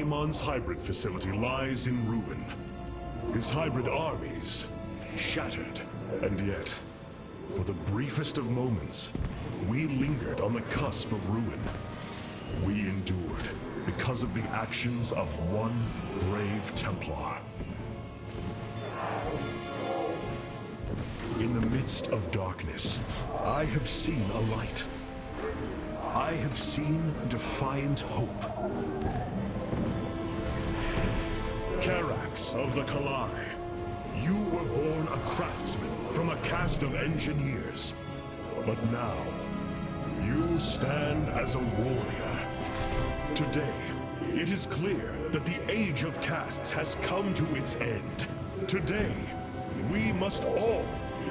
Amon's hybrid facility lies in ruin. His hybrid armies shattered. And yet, for the briefest of moments, we lingered on the cusp of ruin. We endured because of the actions of one brave Templar. In the midst of darkness, I have seen a light. I have seen defiant hope. Carax of the Kalai, you were born a craftsman from a caste of engineers. But now, you stand as a warrior. Today, it is clear that the age of castes has come to its end. Today, we must all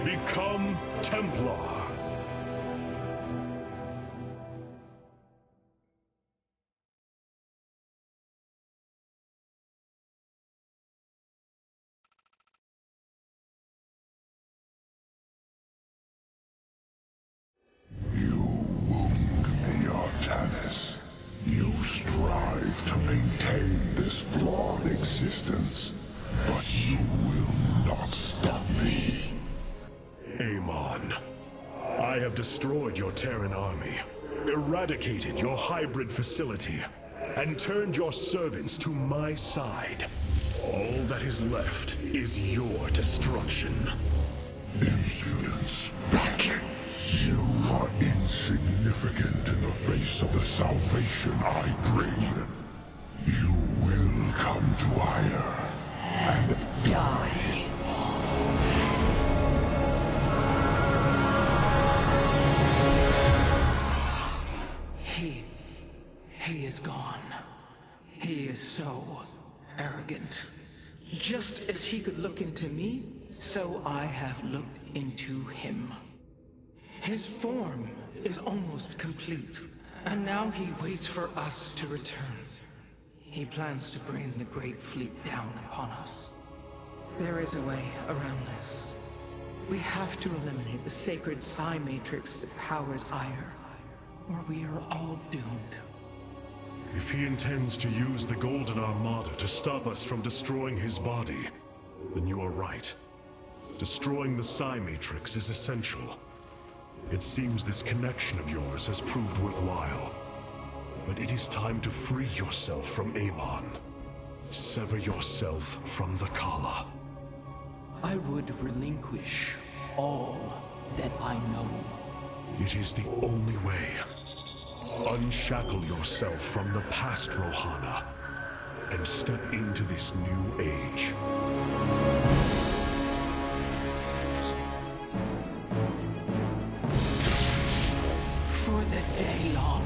become Templar. You strive to maintain this flawed existence, but you will not stop me. Amon, I have destroyed your Terran army, eradicated your hybrid facility, and turned your servants to my side. All that is left is your destruction. Impudence, Vac. You are insignificant in the face of the salvation I bring. You will come to Ire and die. He is gone. He is so arrogant. Just as he could look into me, so I have looked into him. His form is almost complete, and now he waits for us to return. He plans to bring the Great Fleet down upon us. There is a way around this. We have to eliminate the sacred psi matrix that powers Ire, or we are all doomed. If he intends to use the Golden Armada to stop us from destroying his body, then you are right. Destroying the psi matrix is essential. It seems this connection of yours has proved worthwhile. But it is time to free yourself from Amon. Sever yourself from the Kala. I would relinquish all that I know. It is the only way. Unshackle yourself from the past, Rohana, and step into this new age. For the Daylon.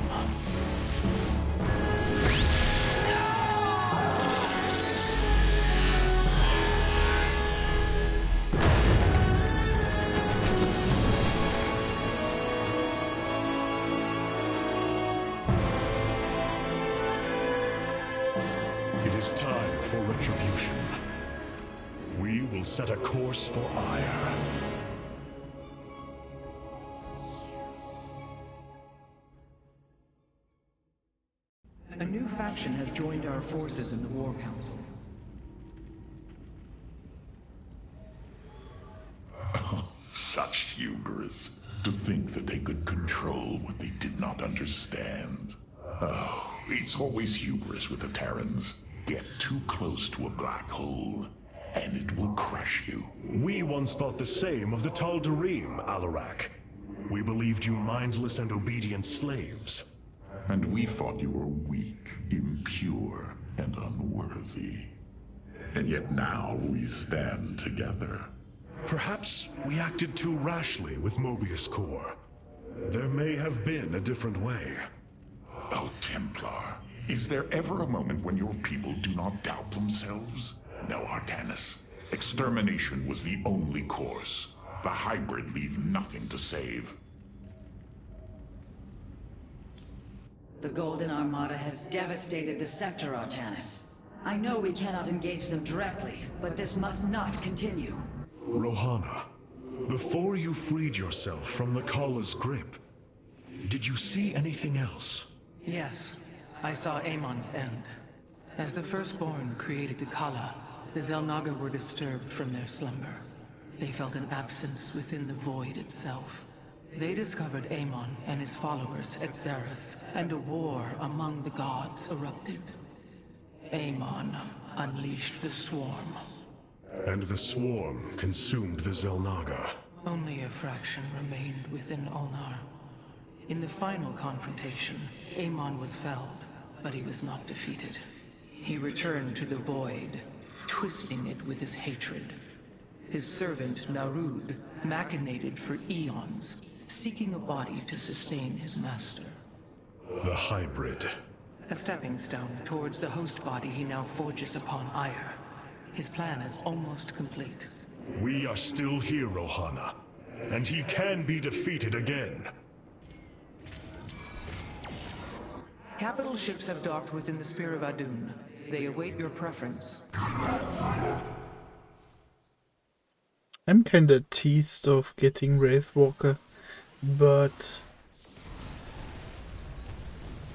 It is time for retribution. We will set a course for Ire. A new faction has joined our forces in the War Council. Such hubris. To think that they could control what they did not understand. Oh, it's always hubris with the Terrans. Get too close to a black hole, and it will crush you. We once thought the same of the Tal'Darim, Alarak. We believed you mindless and obedient slaves. And we thought you were weak, impure, and unworthy. And yet now we stand together. Perhaps we acted too rashly with Mobius Core. There may have been a different way. Oh, Templar, is there ever a moment when your people do not doubt themselves? No, Artanis. Extermination was the only course. The hybrid leave nothing to save. The Golden Armada has devastated the sector, Artanis. I know we cannot engage them directly, but this must not continue. Rohana, before you freed yourself from the Kala's grip, did you see anything else? Yes, I saw Amon's end. As the Firstborn created the Kala, the Xel'Naga were disturbed from their slumber. They felt an absence within the void itself. They discovered Amon and his followers at Xeris, and a war among the gods erupted. Amon unleashed the Swarm. And the Swarm consumed the Xel'Naga. Only a fraction remained within Ulnar. In the final confrontation, Amon was felled, but he was not defeated. He returned to the void, twisting it with his hatred. His servant, Narud, machinated for eons, seeking a body to sustain his master. The hybrid. A stepping stone towards the host body he now forges upon Ire. His plan is almost complete. We are still here, Rohana, and he can be defeated again. Capital ships have docked within the Spear of Adun. They await your preference. I'm kinda teased of getting Wraithwalker, but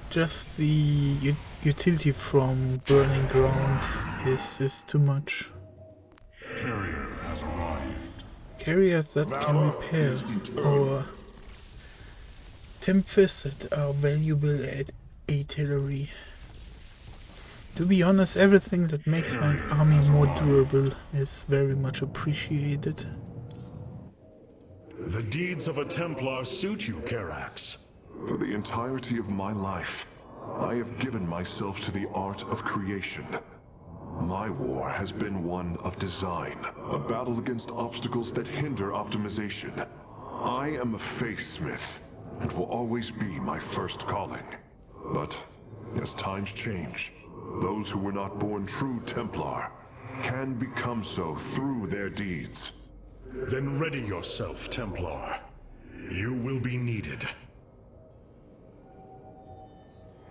just the utility from Burning Ground is too much. Carrier has arrived. Carriers that can repair or Tempest that are valuable at artillery. To be honest, everything that makes my army more durable is very much appreciated. The deeds of a Templar suit you, Karax. For the entirety of my life, I have given myself to the art of creation. My war has been one of design, a battle against obstacles that hinder optimization. I am a faithsmith, and will always be my first calling. But as times change, those who were not born true Templar can become so through their deeds. Then ready yourself, Templar. You will be needed.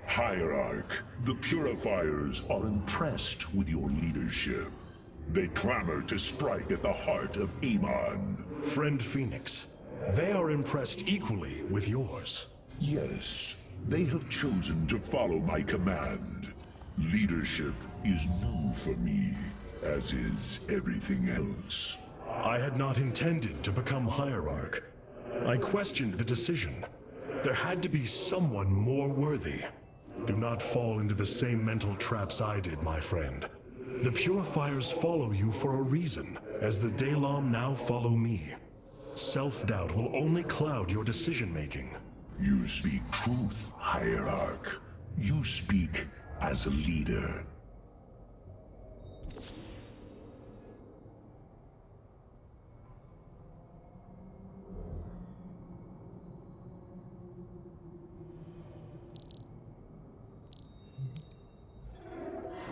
Hierarch, the Purifiers are impressed with your leadership. They clamor to strike at the heart of Amon. Friend Phoenix, they are impressed equally with yours. Yes, they have chosen to follow my command. Leadership is new for me, as is everything else. I had not intended to become Hierarch. I questioned the decision. There had to be someone more worthy. Do not fall into the same mental traps I did, my friend. The Purifiers follow you for a reason, as the Dalam now follow me. Self-doubt will only cloud your decision-making. You speak truth, Hierarch. You speak as a leader.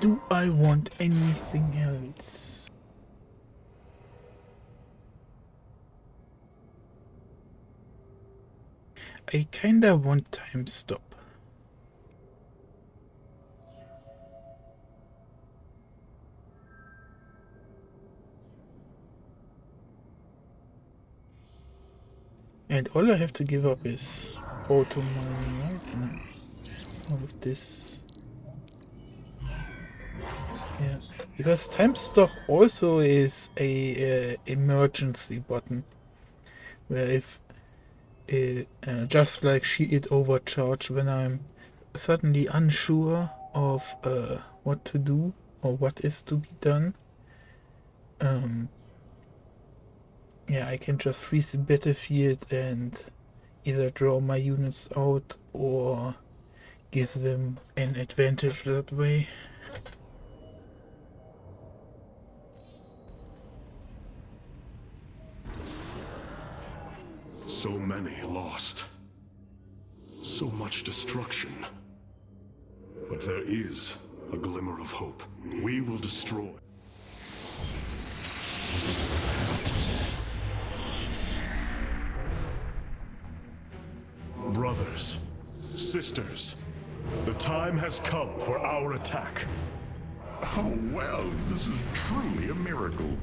Do I want anything else? I kinda want time stop. And all I have to give up is auto mining, right? No. All of this. Yeah, because time stop also is a emergency button, where if just like shield overcharge, when I'm suddenly unsure of what to do or what is to be done, yeah, I can just freeze the battlefield and either draw my units out or give them an advantage that way. So many lost. So much destruction. But there is a glimmer of hope. We will destroy. Brothers, sisters, the time has come for our attack. Oh, well, this is truly a miracle.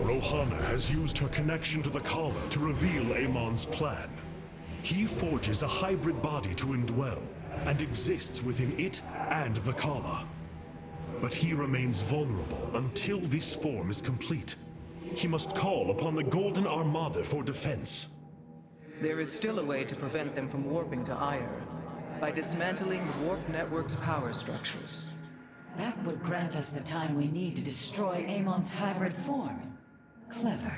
Rohana has used her connection to the Kala to reveal Amon's plan. He forges a hybrid body to indwell, and exists within it and the Kala. But he remains vulnerable until this form is complete. He must call upon the Golden Armada for defense. There is still a way to prevent them from warping to Ire, by dismantling the warp network's power structures. That would grant us the time we need to destroy Amon's hybrid form. Clever.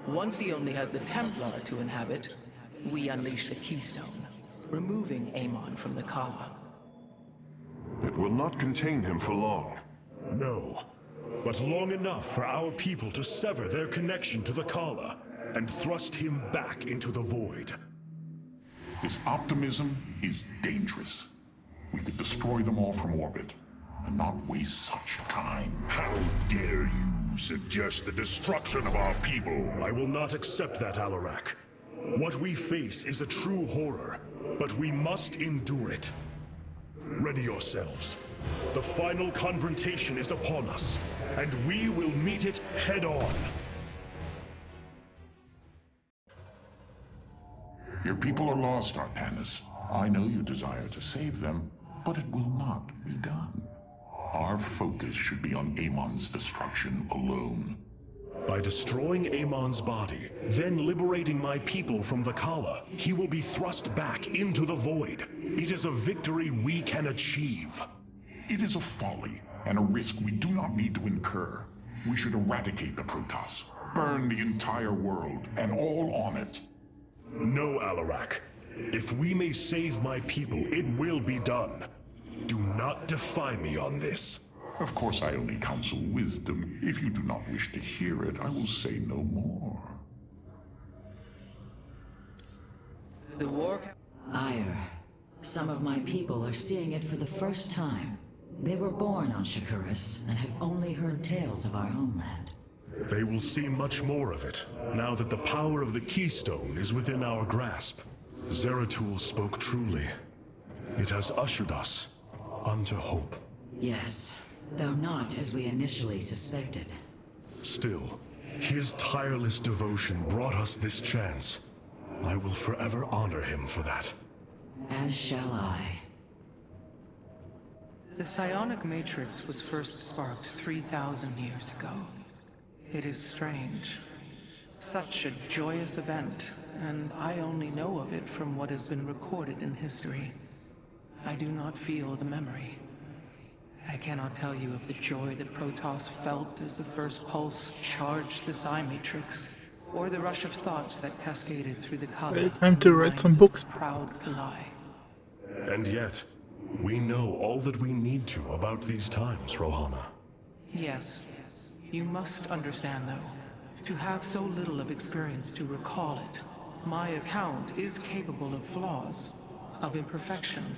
Once he only has the Templar to inhabit, we unleash the Keystone, removing Amon from the Kala. It will not contain him for long. No, but long enough for our people to sever their connection to the Kala and thrust him back into the void. This optimism is dangerous. We could destroy them all from orbit, and not waste such time. How dare you suggest the destruction of our people? I will not accept that, Alarak. What we face is a true horror, but we must endure it. Ready yourselves. The final confrontation is upon us, and we will meet it head-on. Your people are lost, Artanis. I know you desire to save them, but it will not be done. Our focus should be on Amon's destruction alone. By destroying Amon's body, then liberating my people from the Kala, he will be thrust back into the void. It is a victory we can achieve. It is a folly and a risk we do not need to incur. We should eradicate the Protoss, burn the entire world and all on it. No, Alarak. If we may save my people, it will be done. Do not defy me on this. Of course, I only counsel wisdom. If you do not wish to hear it, I will say no more. The war... Ire. Some of my people are seeing it for the first time. They were born on Shakuras and have only heard tales of our homeland. They will see much more of it, now that the power of the Keystone is within our grasp. Zeratul spoke truly. It has ushered us unto hope. Yes, though not as we initially suspected. Still, his tireless devotion brought us this chance. I will forever honor him for that. As shall I. The psionic matrix was first sparked 3,000 years ago. It is strange. Such a joyous event, and I only know of it from what has been recorded in history. I do not feel the memory. I cannot tell you of the joy that Protoss felt as the first pulse charged the psi matrix, or the rush of thoughts that cascaded through the Kala. Well, time to write some books. Proud Kalai. And yet, we know all that we need to about these times, Rohana. Yes. You must understand, though, to have so little of experience to recall it, my account is capable of flaws, of imperfection.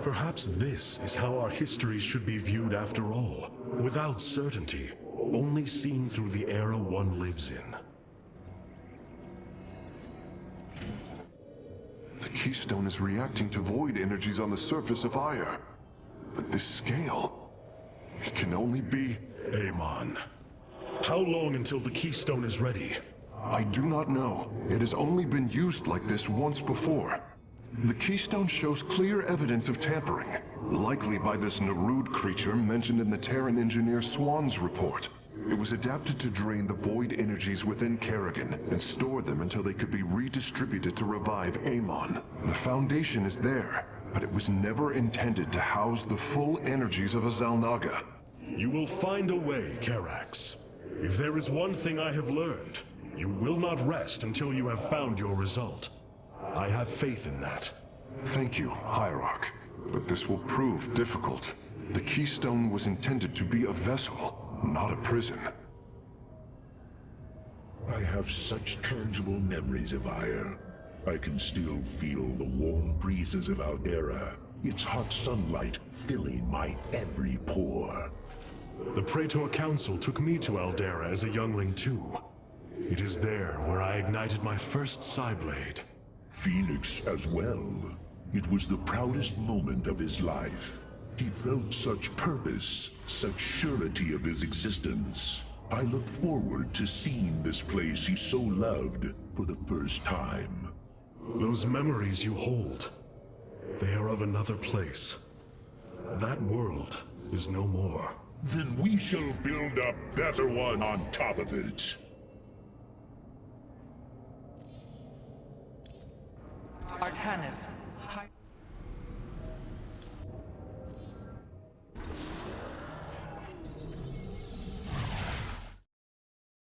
Perhaps this is how our histories should be viewed after all, without certainty, only seen through the era one lives in. The Keystone is reacting to void energies on the surface of Ire. But this scale... it can only be... Amon. How long until the Keystone is ready? I do not know. It has only been used like this once before. The Keystone shows clear evidence of tampering, likely by this Narud creature mentioned in the Terran engineer Swan's report. It was adapted to drain the void energies within Kerrigan and store them until they could be redistributed to revive Amon. The foundation is there, but it was never intended to house the full energies of a Zalnaga. You will find a way, Karax. If there is one thing I have learned, you will not rest until you have found your result. I have faith in that. Thank you, Hierarch. But this will prove difficult. The Keystone was intended to be a vessel, not a prison. I have such tangible memories of Ire. I can still feel the warm breezes of Aldera, its hot sunlight filling my every pore. The Praetor Council took me to Aldera as a youngling too. It is there where I ignited my first Psyblade. Phoenix as well. It was the proudest moment of his life. He felt such purpose, such surety of his existence. I look forward to seeing this place he so loved for the first time. Those memories you hold, they are of another place. That world is no more. Then we shall build a better one on top of it. Artanis,